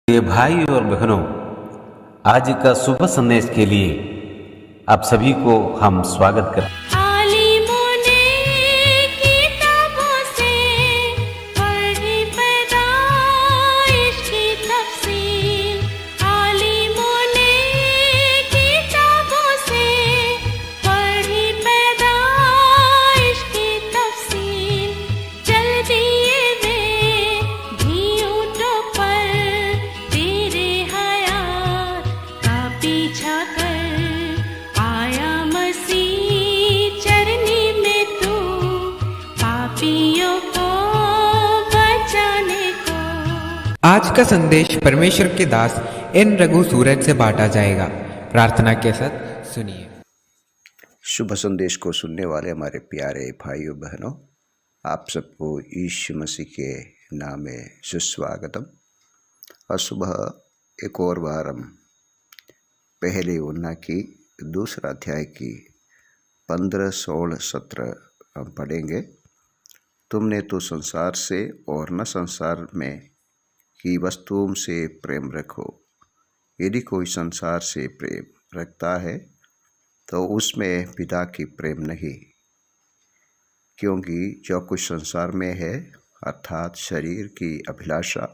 प्रिय भाई और बहनों, आज का शुभ संदेश के लिए आप सभी को हम स्वागत करते हैं। आलिमों ने किताबों से पढ़ी पैदाइश की तफसील। आलिमों ने किताबों से पढ़ी पैदाइश की तफसील। चल दिए वे भी ऊँटों पर तेरे हयात का पीछा कर। आया मसीह चरनी में तू पापियों को बचाने को। आज का संदेश परमेश्वर के दास एन रघु सूरज से बांटा जाएगा। प्रार्थना के साथ सुनिए। शुभ संदेश को सुनने वाले हमारे प्यारे भाइयों बहनों, आप सबको यीशु मसीह के नाम में सुस्वागतम। और सुबह एक और बार हम पहले उन्ना की दूसरा अध्याय की 15, 16, 17 हम पढ़ेंगे। तुमने तो संसार से और न संसार में की वस्तुओं से प्रेम रखो। यदि कोई संसार से प्रेम रखता है तो उसमें पिता की प्रेम नहीं, क्योंकि जो कुछ संसार में है अर्थात शरीर की अभिलाषा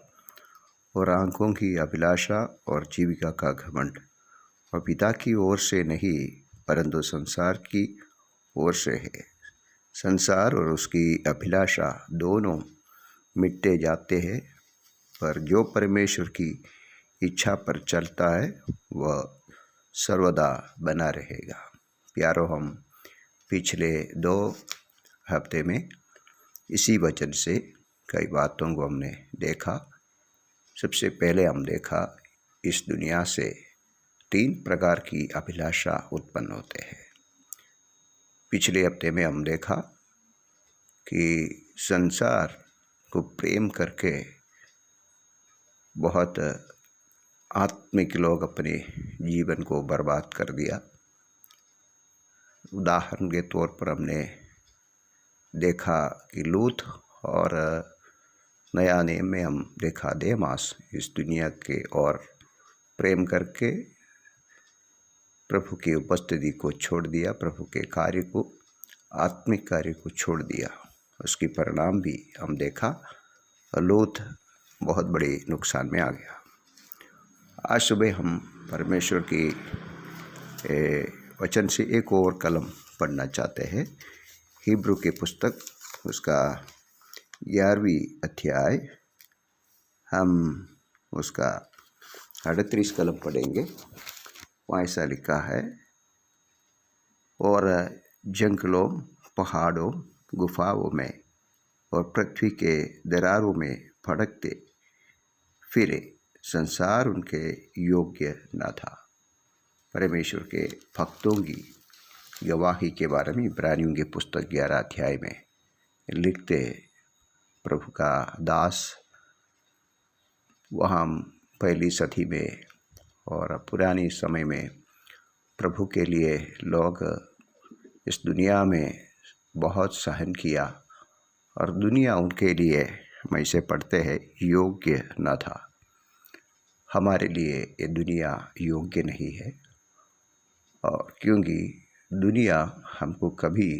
और आँखों की अभिलाषा और जीविका का घमंड, और पिता की ओर से नहीं परंतु संसार की ओर से है। संसार और उसकी अभिलाषा दोनों मिटते जाते हैं, पर जो परमेश्वर की इच्छा पर चलता है वह सर्वदा बना रहेगा। प्यारो, हम पिछले 2 हफ्ते में इसी वचन से कई बातों को हमने देखा। सबसे पहले हम देखा इस दुनिया से 3 प्रकार की अभिलाषा उत्पन्न होते हैं। पिछले हफ्ते में हम देखा कि संसार को प्रेम करके बहुत आत्मिक लोग अपने जीवन को बर्बाद कर दिया। उदाहरण के तौर पर हमने देखा कि लूत, और नया नियम में हम देखा देमास इस दुनिया के और प्रेम करके प्रभु की उपस्थिति को छोड़ दिया, प्रभु के कार्य को, आत्मिक कार्य को छोड़ दिया। उसकी परिणाम भी हम देखा, लूत बहुत बड़े नुकसान में आ गया। आज सुबह हम परमेश्वर की वचन से एक और कलम पढ़ना चाहते हैं। हिब्रू की पुस्तक उसका 11वीं अध्याय, हम उसका 38 कलम पढ़ेंगे। वहाँ ऐसा लिखा है, और जंगलों, पहाड़ों, गुफाओं में और पृथ्वी के दरारों में भटकते फिरे, संसार उनके योग्य न था। परमेश्वर के भक्तों की गवाही के बारे में इब्रानियों की पुस्तक 11 अध्याय में लिखते प्रभु का दास। वहाँ पहली सदी में और पुरानी समय में प्रभु के लिए लोग इस दुनिया में बहुत सहन किया, और दुनिया उनके लिए, हम इसे पढ़ते हैं, योग्य न था। हमारे लिए ये दुनिया योग्य नहीं है, और क्योंकि दुनिया हमको कभी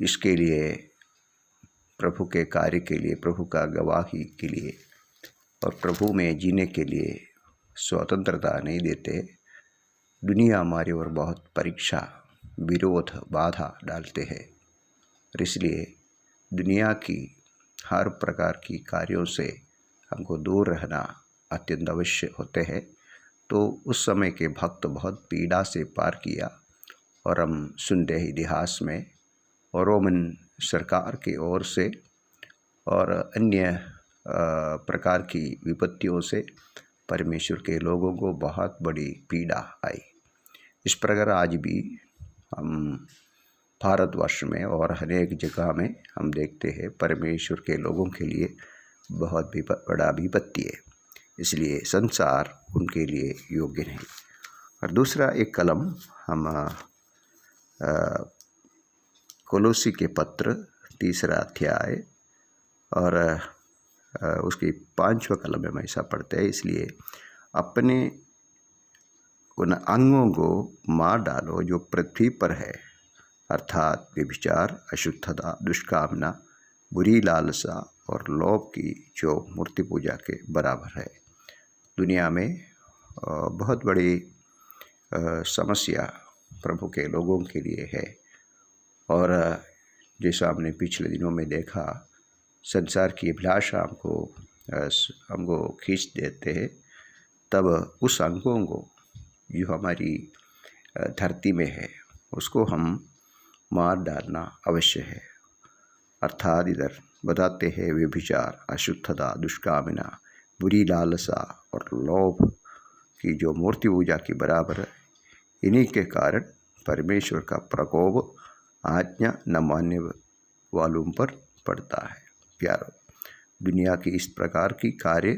इसके लिए, प्रभु के कार्य के लिए, प्रभु का गवाही के लिए और प्रभु में जीने के लिए स्वतंत्रता नहीं देते। दुनिया हमारे ओर बहुत परीक्षा, विरोध, बाधा डालते हैं, और इसलिए दुनिया की हर प्रकार की कार्यों से हमको दूर रहना अत्यंत आवश्यक होते हैं। तो उस समय के भक्त बहुत पीड़ा से पार किया, और हम सुनते हैं इतिहास में, और रोमन सरकार की ओर से और अन्य प्रकार की विपत्तियों से परमेश्वर के लोगों को बहुत बड़ी पीड़ा आई। इस प्रकार आज भी हम भारतवर्ष में और अनेक जगह में हम देखते हैं परमेश्वर के लोगों के लिए बहुत बड़ा विपत्ति है। इसलिए संसार उनके लिए योग्य नहीं। और दूसरा एक कलम हम कोलोसी के पत्र 3 अध्याय और उसकी 5वां कलम में हम ऐसा पढ़ते हैं, इसलिए अपने उन अंगों को मार डालो जो पृथ्वी पर है, अर्थात व्यभिचार, अशुद्धता, दुष्कामना, बुरी लालसा और लोभ की, जो मूर्ति पूजा के बराबर है। दुनिया में बहुत बड़ी समस्या प्रभु के लोगों के लिए है, और जैसा हमने पिछले दिनों में देखा, संसार की अभिलाषा हमको खींच देते हैं, तब उस अंगों को जो हमारी धरती में है उसको हम मार डालना अवश्य है। अर्थात इधर बताते हैं व्यभिचार, अशुद्धता, दुष्कामना, बुरी लालसा और लोभ की, जो मूर्ति पूजा के बराबर है। इन्हीं के कारण परमेश्वर का प्रकोप आज्ञा न मानने वालों पर पड़ता है। प्यारो, दुनिया की इस प्रकार की कार्य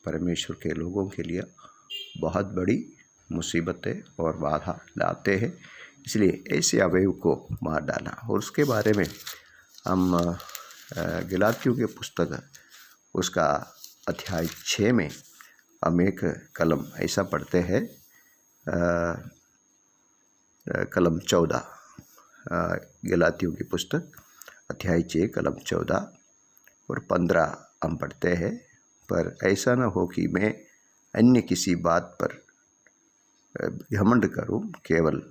परमेश्वर के लोगों के लिए बहुत बड़ी मुसीबतें और बाधा लाते हैं, इसलिए ऐसे अवयव को मार डालना। और उसके बारे में हम गलातियों के पुस्तक उसका अध्याय 6 में हम एक कलम ऐसा पढ़ते हैं, कलम 14, गलातियों की पुस्तक अध्याय 6 कलम 14 और 15 हम पढ़ते हैं। पर ऐसा न हो कि मैं अन्य किसी बात पर घमंड करूं, केवल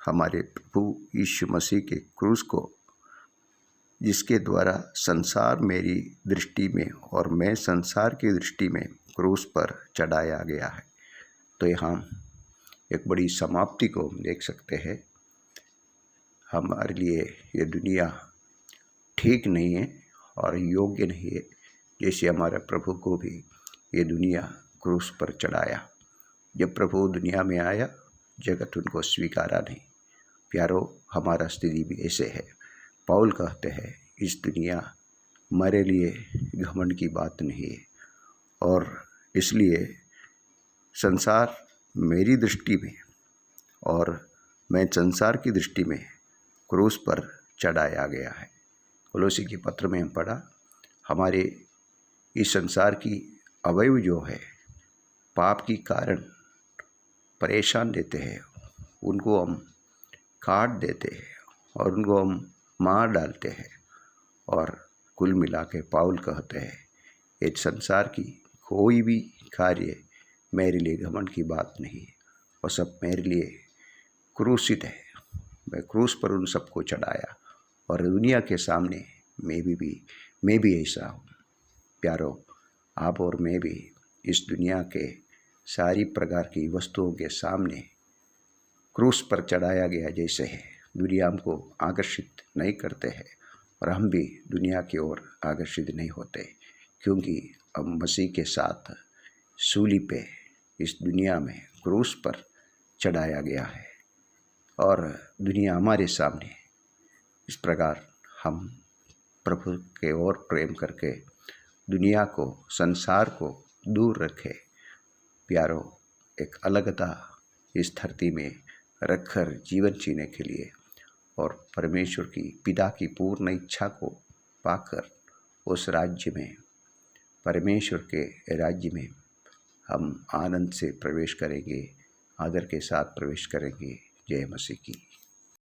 हमारे प्रभु यीशु मसीह के क्रूस को, जिसके द्वारा संसार मेरी दृष्टि में और मैं संसार की दृष्टि में क्रूस पर चढ़ाया गया है। तो यहाँ एक बड़ी समाप्ति को हम देख सकते हैं। हमारे लिए ये दुनिया ठीक नहीं है और योग्य नहीं है, जैसे हमारे प्रभु को भी ये दुनिया क्रूस पर चढ़ाया। जब प्रभु दुनिया में आया, जगत उनको स्वीकारा नहीं। प्यारो, हमारा स्थिति भी ऐसे है। पौल कहते हैं, इस दुनिया हमारे लिए घमंड की बात नहीं है, और इसलिए संसार मेरी दृष्टि में और मैं संसार की दृष्टि में क्रूस पर चढ़ाया गया है। कोलोसी के पत्र में हम पढ़ा, हमारे इस संसार की अवयव जो है पाप की कारण परेशान देते हैं, उनको हम काट देते हैं और उनको हम मार डालते हैं। और कुल मिला के पौल कहते हैं, इस संसार की कोई भी कार्य मेरे लिए घमंड की बात नहीं है, और सब मेरे लिए क्रूसित है। मैं क्रूस पर उन सबको चढ़ाया, और दुनिया के सामने मैं भी ऐसा हूँ। प्यारो, आप और मैं भी इस दुनिया के सारी प्रकार की वस्तुओं के सामने क्रूस पर चढ़ाया गया जैसे है। दुनिया हमको आकर्षित नहीं करते हैं, और हम भी दुनिया की ओर आकर्षित नहीं होते, क्योंकि हम मसीह के साथ सूली पे इस दुनिया में क्रूस पर चढ़ाया गया है। और दुनिया हमारे सामने, इस प्रकार हम प्रभु के ओर प्रेम करके दुनिया को, संसार को दूर रखे। प्यारो, एक अलगता इस धरती में रखकर जीवन जीने के लिए और परमेश्वर की पिता की पूर्ण इच्छा को पाकर उस राज्य में, परमेश्वर के राज्य में हम आनंद से प्रवेश करेंगे, आदर के साथ प्रवेश करेंगे। जय मसीह की।